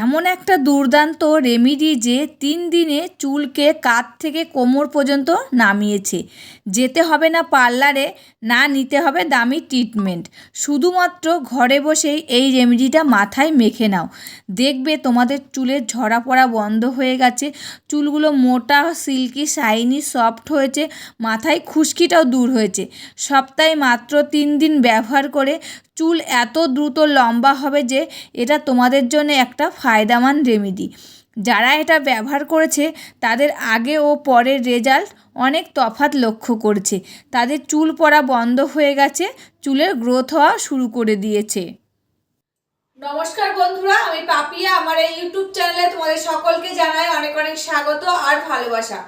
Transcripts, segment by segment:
এমন একটা দুর্দান্ত রেমেডি যে 3 দিনে চুলকে কাঁধ থেকে কোমর পর্যন্ত নামিয়েছে। যেতে হবে না পার্লারে, না নিতে হবে দামি ট্রিটমেন্ট। শুধুমাত্র ঘরে বসেই এই রেমেডিটা মাথায় মেখে নাও, দেখবে তোমাদের চুলের ঝরা পড়া বন্ধ হয়ে গেছে, চুলগুলো মোটা, সিল্কি, শাইনি, সফট হয়েছে, মাথায় খুশকিটাও দূর হয়েছে। সপ্তাহে মাত্র 3 দিন ব্যবহার করে চুল এত দ্রুত লম্বা হবে যে এটা তোমাদের জন্য একটা ফায়দামান রেমেডি। যারা এটা ব্যবহার করেছে তাদের আগে ও পরের রেজাল্ট অনেক তফাৎ লক্ষ্য করেছে। তাদের চুল পড়া বন্ধ হয়ে গেছে, চুলের গ্রোথ হওয়া শুরু করে দিয়েছে। নমস্কার বন্ধুরা, আমি পাপিয়া। আমার এই ইউটিউব চ্যানেলে তোমাদের সকলকে জানাই অনেক অনেক স্বাগত আর ভালোবাসা।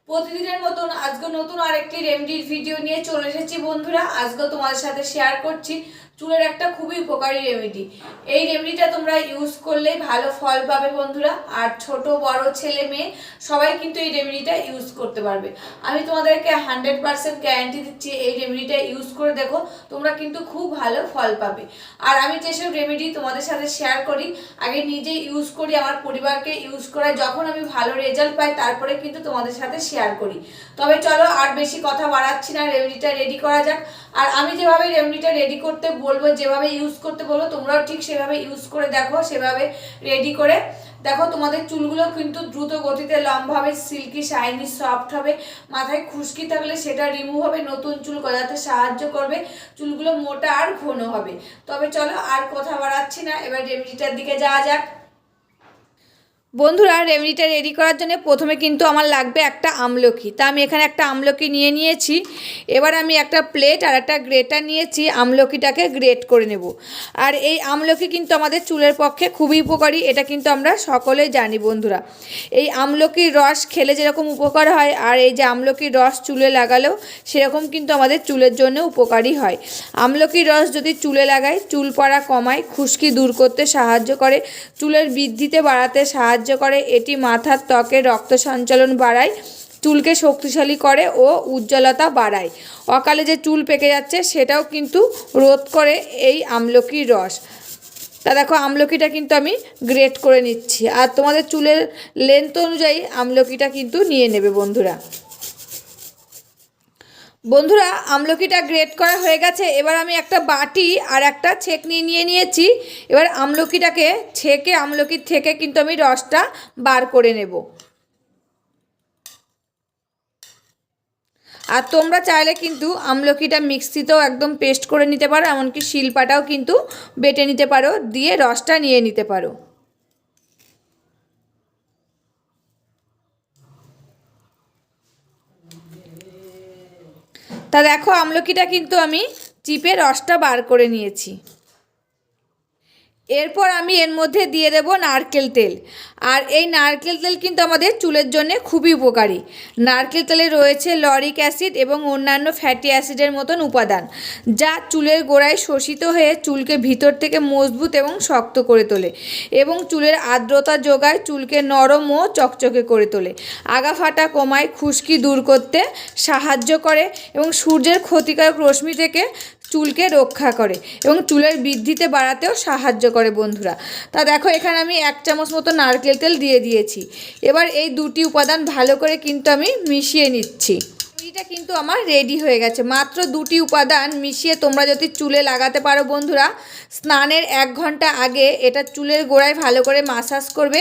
প্রতিদিনের মতন আজকে নতুন আরেকটি রেমেডির ভিডিও নিয়ে চলে এসেছি বন্ধুরা। আজকে তোমাদের সাথে শেয়ার করছি চুলের একটা খুবই উপকারী রেমেডি। এই রেমেডিটা তোমরা ইউজ করলে ভালো ফল পাবে বন্ধুরা। আর ছোট বড় ছেলে মেয়ে সবাই কিন্তু এই রেমেডিটা ইউজ করতে পারবে। আমি তোমাদেরকে 100% গ্যারান্টি দিচ্ছি, এই রেমেডিটা ইউজ করে দেখো, তোমরা কিন্তু খুব ভালো ফল পাবে। আর আমি যেসব রেমেডি তোমাদের সাথে শেয়ার করি, আগে নিজে ইউজ করি, আমার পরিবারকে ইউজ করাই, যখন আমি ভালো রেজাল্ট পাই তারপরে কিন্তু তোমাদের সাথে শেয়ার করি। তবে চলো আর বেশি কথা বাড়াচ্ছি না, রেমেডিটা রেডি করা যাক। আর আমি যেভাবে রেমেডিটা রেডি করতে বলবো, যেভাবে ইউজ করতে বলবো, তোমরাও ঠিক সেভাবে ইউজ করে দেখো। সেভাবে রেডি করে দেখো, তোমাদের চুলগুলো কিন্তু দ্রুত গতিতে লম্বা হবে, সিল্কি, শাইনি, সফট হবে। মাথায় খুশকি থাকলে সেটা রিমুভ হবে, নতুন চুল গজাতে সাহায্য করবে, চুলগুলো মোটা আর ঘন হবে। তবে চলো আর কথা বাড়াচ্ছি না, এবার রেমেডিটার দিকে যাওয়া যাক। বন্ধুরা, রেমেডিটা রেডি করার জন্য প্রথমে কিন্তু আমার লাগবে একটা আমলকি। তা আমি এখানে একটা আমলকি নিয়ে নিয়েছি। এবার আমি একটা প্লেট আর একটা গ্রেটার নিয়েছি, আমলকিটাকে গ্রেট করে নেব। আর এই আমলকি কিন্তু আমাদের চুলের পক্ষে খুবই উপকারী, এটা কিন্তু আমরা সকলেই জানি বন্ধুরা। এই আমলকির রস খেলে যেরকম উপকার হয়, আর এই যে আমলকির রস চুলে লাগালেও সেরকম কিন্তু আমাদের চুলের জন্য উপকারী হয়। আমলকির রস যদি চুলে লাগায়, চুল পড়া কমায়, খুশকি দূর করতে সাহায্য করে, চুলের বৃদ্ধিতে বাড়াতে সাহায্য করে। এটি মাথার ত্বকে রক্ত সঞ্চালন বাড়ায়, চুলকে শক্তিশালী করে ও উজ্জ্বলতা বাড়ায়। অকালে যে চুল পেকে যাচ্ছে সেটাও কিন্তু রোধ করে এই আমলকির রস। তা দেখো, আমলকিটা কিন্তু আমি গ্রেট করে নিচ্ছি। আর তোমাদের চুলের লেন্থ অনুযায়ী আমলকিটা কিন্তু নিয়ে নেবে বন্ধুরা। বন্ধুরা, আমলকিটা গ্রেট করা হয়ে গেছে। এবার আমি একটা বাটি আর একটা ছেঁকনি নিয়ে নিয়েছি। এবার আমলকিটাকে ছেঁকে আমলকির থেকে কিন্তু আমি রসটা বার করে নেব। আর তোমরা চাইলে কিন্তু আমলকিটা মিক্সিতেও একদম পেস্ট করে নিতে পারো, এমনকি শিলপাটাও কিন্তু বেটে নিতে পারো, দিয়ে রসটা নিয়ে নিতে পারো। তা দেখো, আমলকিটা কিন্তু আমি চিপে রসটা বার করে নিয়েছি। এরপর আমি এর মধ্যে দিয়ে দেব নারকেল তেল। আর এই নারকেল তেল কিন্তু আমাদের চুলের জন্য খুবই উপকারী। নারকেল তেলে রয়েছে লরিক অ্যাসিড এবং অন্যান্য ফ্যাটি অ্যাসিডের মতন উপাদান, যা চুলের গোড়ায় শোষিত হয়ে চুলকে ভিতর থেকে মজবুত এবং শক্ত করে তোলে এবং চুলের আর্দ্রতা যোগায়, চুলকে নরম ও চকচকে করে তোলে, আগা ফাটা কমায়, খুশকি দূর করতে সাহায্য করে এবং সূর্যের ক্ষতিকারক রশ্মি থেকে চুলকে রক্ষা করে এবং চুলের বৃদ্ধিতে বাড়াতেও সাহায্য করে বন্ধুরা। তা দেখো, এখানে আমি 1 চামচ মতো নারকেল তেল দিয়ে দিয়েছি। এবার এই দুটি উপাদান ভালো করে কিন্তু আমি মিশিয়ে নিচ্ছি। এটা কিন্তু আমার রেডি হয়ে গেছে। মাত্র 2টি উপাদান মিশিয়ে তোমরা যদি চুলে লাগাতে পারো বন্ধুরা, স্নানের 1 ঘন্টা আগে এটা চুলের গোড়ায় ভালো করে মাসাজ করবে,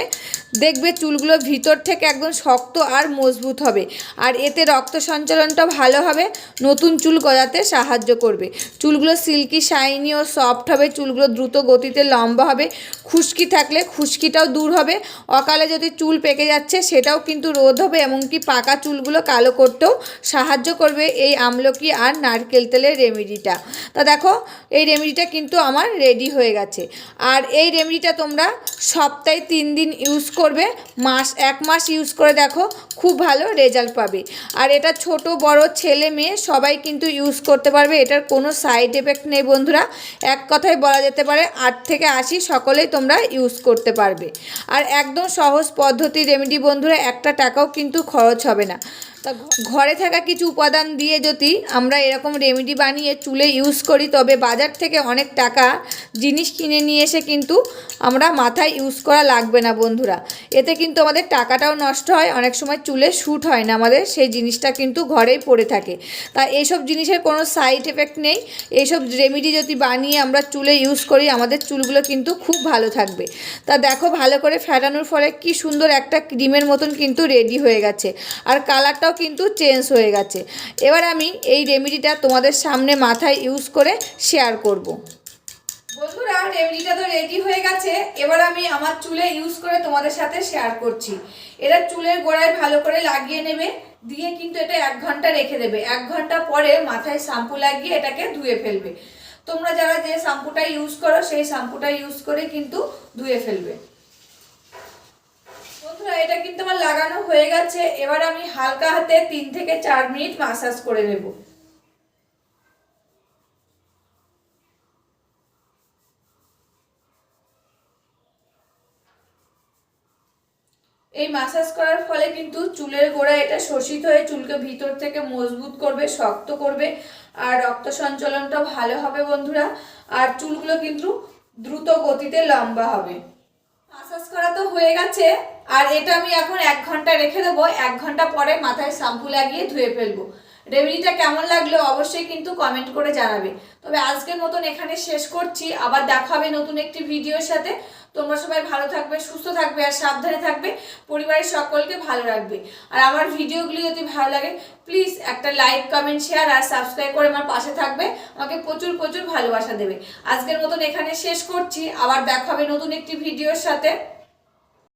দেখবে চুলগুলো ভিতর থেকে একদম শক্ত আর মজবুত হবে। আর এতে রক্ত সঞ্চালনটা ভালো হবে, নতুন চুল গজাতে সাহায্য করবে, চুলগুলো সিল্কি, শাইনি ও সফট হবে, চুলগুলো দ্রুত গতিতে লম্বা হবে, খুশকি থাকলে খুশকিটাও দূর হবে, অকালে যদি চুল পেকে যাচ্ছে সেটাও কিন্তু রোধ হবে, এমনকি পাকা চুলগুলো কালো করতেও সাহায্য করবে এই আমলকি আর নারকেল তেলের রেমেডিটা। তা দেখো, এই রেমেডিটা কিন্তু আমার রেডি হয়ে গেছে। আর এই রেমেডিটা তোমরা সপ্তাহে 3 দিন ইউজ করবে, 1 মাস ইউজ করে দেখো, খুব ভালো রেজাল্ট পাবে। আর এটা ছোট বড় ছেলে মেয়ে সবাই কিন্তু ইউজ করতে পারবে, এটার কোনো সাইড এফেক্ট নেই বন্ধুরা। এক কথায় বলা যেতে পারে 8 থেকে 80 সকলেই তোমরা ইউজ করতে পারবে। আর একদম সহজ পদ্ধতি রেমেডি বন্ধুরা, একটা টাকাও কিন্তু খরচ হবে না। তা ঘরে থাকা কিছু উপাদান দিয়ে যদি আমরা এরকম রেমেডি বানিয়ে চুলে ইউজ করি, তবে বাজার থেকে অনেক টাকা জিনিস কিনে নিয়ে এসে কিন্তু আমরা মাথায় ইউজ করা লাগবে না বন্ধুরা। এতে কিন্তু আমাদের টাকাটাও নষ্ট হয়, অনেক সময় চুলে শ্যুট হয় না আমাদের, সেই জিনিসটা কিন্তু ঘরেই পড়ে থাকে। তা এইসব জিনিসের কোনো সাইড এফেক্ট নেই। এইসব রেমেডি যদি বানিয়ে আমরা চুলে ইউজ করি, আমাদের চুলগুলো কিন্তু খুব ভালো থাকবে। তা দেখো ভালো করে ফেটানোর ফলে কি সুন্দর একটা ক্রিমের মতন কিন্তু রেডি হয়ে গেছে, আর কালারটাও কিন্তু চেঞ্জ হয়ে গেছে। এবার আমি এই রেমেডিটা তোমাদের সামনে মাথায় ইউজ করে শেয়ার করব। বন্ধুরা, রেমেডিটা তো রেডি হয়ে গেছে, এবার আমি আমার চুলে ইউজ করে তোমাদের সাথে শেয়ার করছি। এটা চুলের গোড়ায় ভালো করে লাগিয়ে নেবে, দিয়ে কিন্তু এটা 1 ঘন্টা রেখে দেবে। 1 ঘন্টা পরে মাথায় শ্যাম্পু লাগিয়ে এটাকে ধুয়ে ফেলবে। তোমরা যারা যে শ্যাম্পুটা ইউজ করো সেই শ্যাম্পুটা ইউজ করে কিন্তু ধুয়ে ফেলবে। বন্ধুরা, এটা কিন্তু আমার লাগানো হয়ে গেছে। এবার আমি হালকা হাতে 3 থেকে 4 মিনিট ম্যাসাজ করে নেব। এই ম্যাসাজ করার ফলে কিন্তু চুলের গোড়ায় এটা শোষিত হয়ে চুলকে ভিতর থেকে মজবুত করবে, শক্ত করবে, আর রক্ত সঞ্চালনটা ভালো হবে বন্ধুরা। আর চুলগুলো কিন্তু দ্রুত গতিতে লম্বা হবে। ম্যাসাজ করা তো হয়ে গেছে, আর এটা আমি এখন 1 ঘন্টা রেখে দেবো। 1 ঘন্টা পরে মাথায় শ্যাম্পু লাগিয়ে ধুয়ে ফেলবো। রেমেডিটা কেমন লাগলো অবশ্যই কিন্তু কমেন্ট করে জানাবে। তবে আজকের মতন এখানে শেষ করছি, আবার দেখা হবে নতুন একটি ভিডিওর সাথে। তোমরা সবাই ভালো থাকবে, সুস্থ থাকবে, আর সাবধানে থাকবে, পরিবারের সকলকে ভালো রাখবে। আর আমার ভিডিওগুলি যদি ভালো লাগে প্লিজ একটা লাইক, কমেন্ট, শেয়ার আর সাবস্ক্রাইব করে আমার পাশে থাকবে। আমাকে প্রচুর প্রচুর ভালোবাসা দেবে। আজকের মতন এখানে শেষ করছি, আবার দেখা হবে নতুন একটি ভিডিওর সাথে।